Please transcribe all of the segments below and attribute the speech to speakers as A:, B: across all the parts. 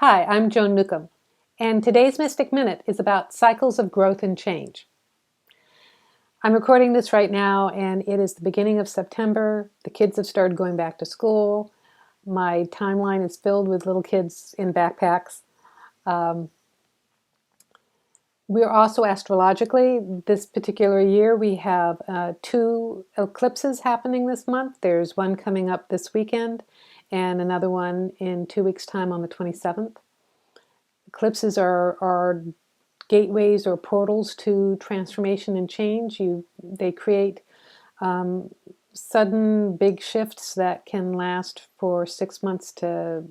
A: Hi, I'm Joan Newcomb, and today's Mystic Minute is about cycles of growth and change. I'm recording this right now, and it is the beginning of September. The kids have started going back to school. My timeline is filled with little kids in backpacks. We are also astrologically, this particular year, we have two eclipses happening this month. There's one coming up this weekend, and another one in 2 weeks' time on the 27th. Eclipses are gateways or portals to transformation and change. They create sudden big shifts that can last for 6 months to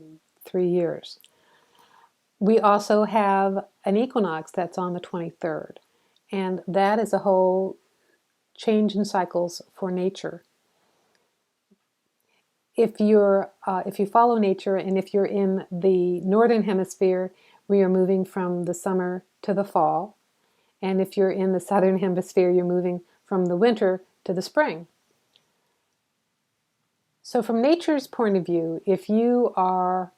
A: 3 years. We also have an equinox that's on the 23rd, and that is a whole change in cycles for nature. If you follow nature, and if you're in the northern hemisphere, we are moving from the summer to the fall. And if you're in the southern hemisphere, you're moving from the winter to the spring. So from nature's point of view, if you are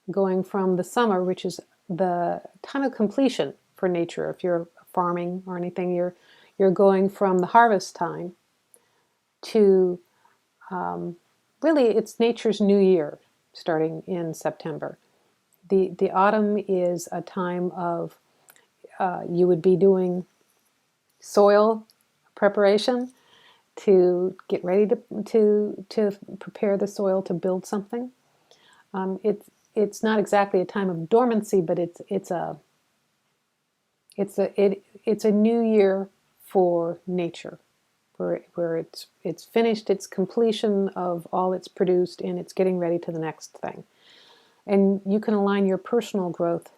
A: going from the summer, which is the time of completion for nature, if you're farming or anything, you're going from the harvest time to really it's nature's new year starting in September. The autumn is a time of you would be doing soil preparation to get ready to prepare the soil to build something. It's not exactly a time of dormancy, but it's a new year for nature, where it's finished its completion of all it's produced, and it's getting ready to the next thing. And you can align your personal growth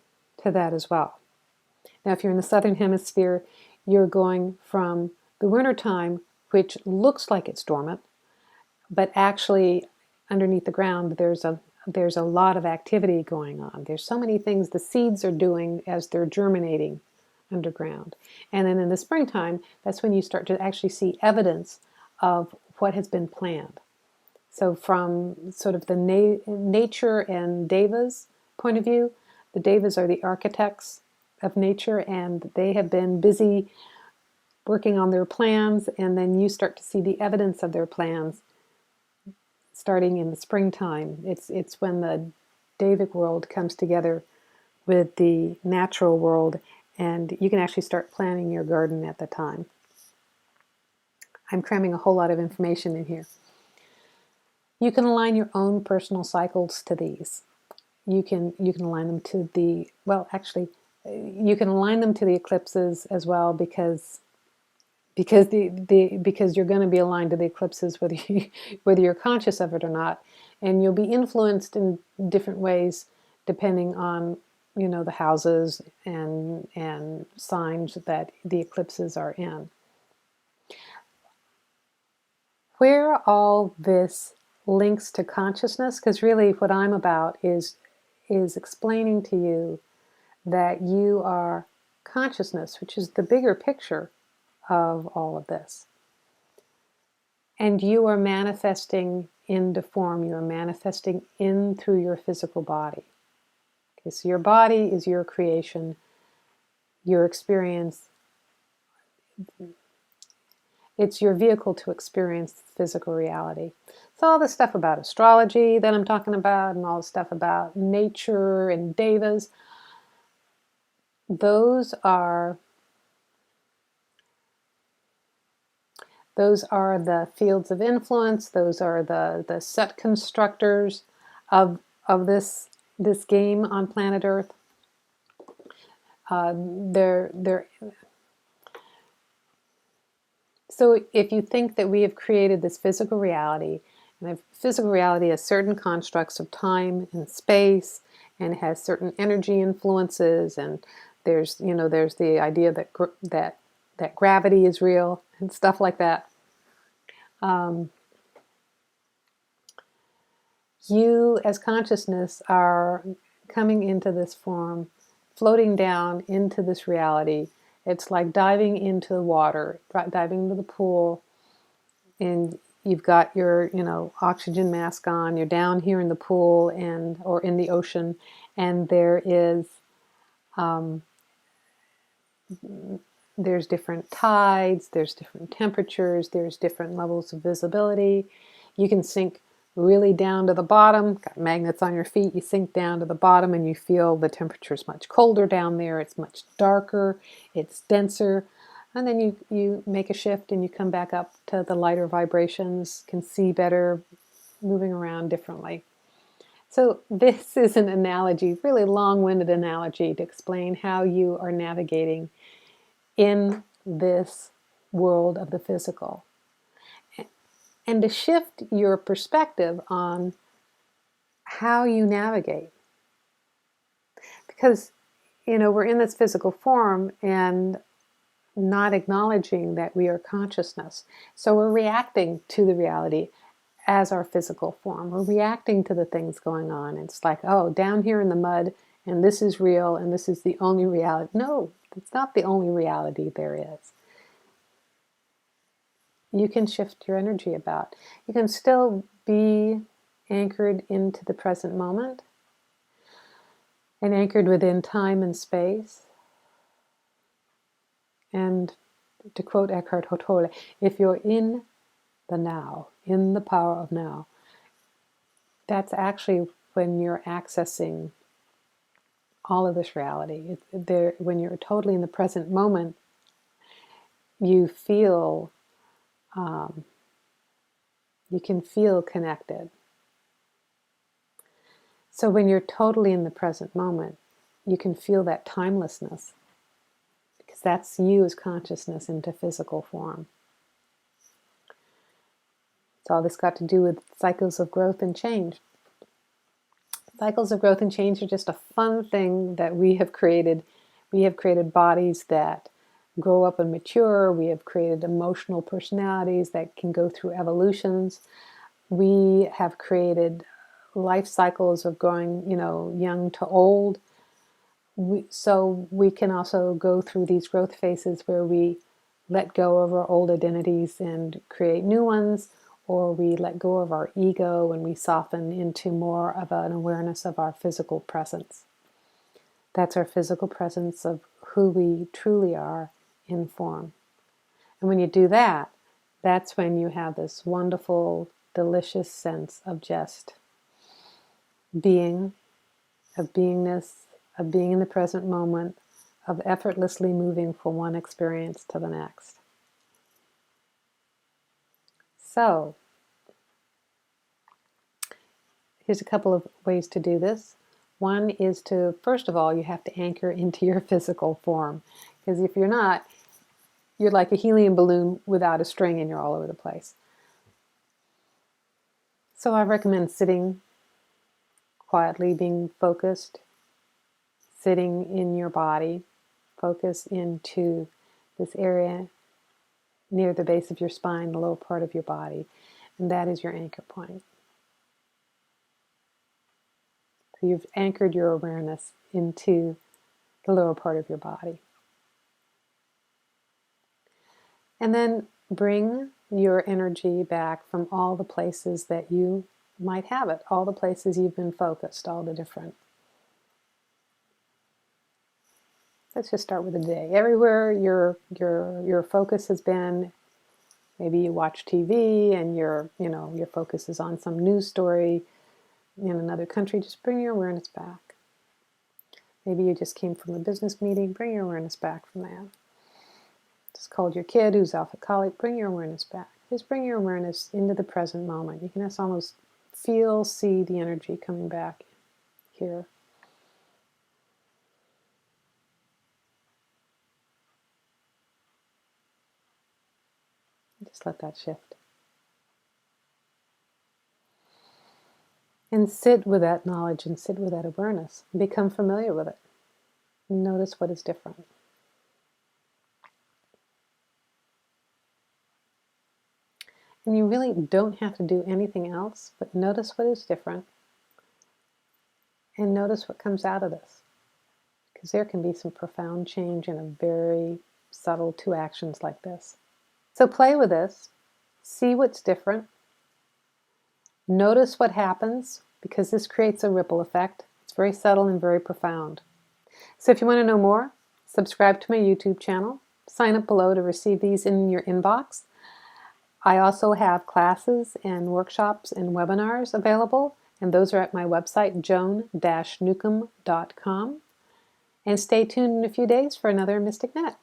A: to that as well. Now, if you're in the southern hemisphere, you're going from the winter time, which looks like it's dormant, but actually underneath the ground there's a lot of activity going on. There's so many things the seeds are doing as they're germinating underground. And then in the springtime, that's when you start to actually see evidence of what has been planned. So from sort of the nature and devas point of view, the devas are the architects of nature, and they have been busy working on their plans, and then you start to see the evidence of their plans starting in the springtime. It's when the Devic world comes together with the natural world, and you can actually start planning your garden at the time. I'm cramming a whole lot of information in here. You can align your own personal cycles to these. You can align them to the, well, actually, you can align them to the eclipses as well, because you're going to be aligned to the eclipses whether you're conscious of it or not, and you'll be influenced in different ways depending on the houses and signs that the eclipses are in. Where all this links to consciousness, because really what I'm about is explaining to you that you are consciousness, which is the bigger picture of all of this. And you are manifesting into form. You are manifesting in through your physical body. Okay, so your body is your creation, your experience. It's your vehicle to experience physical reality. So all the stuff about astrology that I'm talking about, and all the stuff about nature and devas, those are the fields of influence. Those are the set constructors of this game on planet Earth. So if you think that we have created this physical reality, and the physical reality has certain constructs of time and space, and has certain energy influences, and there's the idea that gravity is real and stuff like that. You as consciousness are coming into this form, floating down into this reality. It's like diving into the water, diving into the pool, and you've got your, oxygen mask on, you're down here in the pool or in the ocean, and there's different tides, there's different temperatures, there's different levels of visibility. You can sink really down to the bottom, got magnets on your feet, you sink down to the bottom and you feel the temperature's much colder down there, it's much darker, it's denser, and then you make a shift and you come back up to the lighter vibrations, can see better, moving around differently. So this is an analogy, really long-winded analogy to explain how you are navigating in this world of the physical. And to shift your perspective on how you navigate. Because, we're in this physical form and not acknowledging that we are consciousness. So we're reacting to the reality as our physical form. We're reacting to the things going on. It's like, oh, down here in the mud, and this is real, and this is the only reality. No, it's not the only reality there is. You can shift your energy about. You can still be anchored into the present moment and anchored within time and space. And to quote Eckhart Tolle, if you're in the now, in the power of now, that's actually when you're accessing all of this reality. When you're totally in the present moment, you feel, you can feel connected. So when you're totally in the present moment, you can feel that timelessness, because that's you as consciousness into physical form. It's all this got to do with cycles of growth and change. Cycles of growth and change are just a fun thing that we have created. We have created bodies that grow up and mature. We have created emotional personalities that can go through evolutions. We have created life cycles of going, young to old. So we can also go through these growth phases where we let go of our old identities and create new ones, or we let go of our ego and we soften into more of an awareness of our physical presence. That's our physical presence of who we truly are in form. And when you do that, that's when you have this wonderful, delicious sense of just being, of beingness, of being in the present moment, of effortlessly moving from one experience to the next. So, here's a couple of ways to do this. One is to, first of all, you have to anchor into your physical form. Because if you're not, you're like a helium balloon without a string and you're all over the place. So I recommend sitting quietly, being focused, sitting in your body, focus into this area near the base of your spine, the lower part of your body, and that is your anchor point. So you've anchored your awareness into the lower part of your body. And then bring your energy back from all the places that you might have it, all the places you've been focused, all the different. Let's just start with the day. Everywhere your focus has been, maybe you watch TV and your focus is on some news story in another country, just bring your awareness back. Maybe you just came from a business meeting, bring your awareness back from that. Just called your kid who's off at college, bring your awareness back. Just bring your awareness into the present moment. You can just almost see the energy coming back here. Just let that shift. And sit with that knowledge and sit with that awareness. Become familiar with it. Notice what is different. And you really don't have to do anything else, but notice what is different. And notice what comes out of this. Because there can be some profound change in a very subtle 2 actions like this. So play with this. See what's different. Notice what happens, because this creates a ripple effect. It's very subtle and very profound. So if you want to know more, subscribe to my YouTube channel. Sign up below to receive these in your inbox. I also have classes and workshops and webinars available, and those are at my website, joan-newcomb.com. And stay tuned in a few days for another Mystic Net.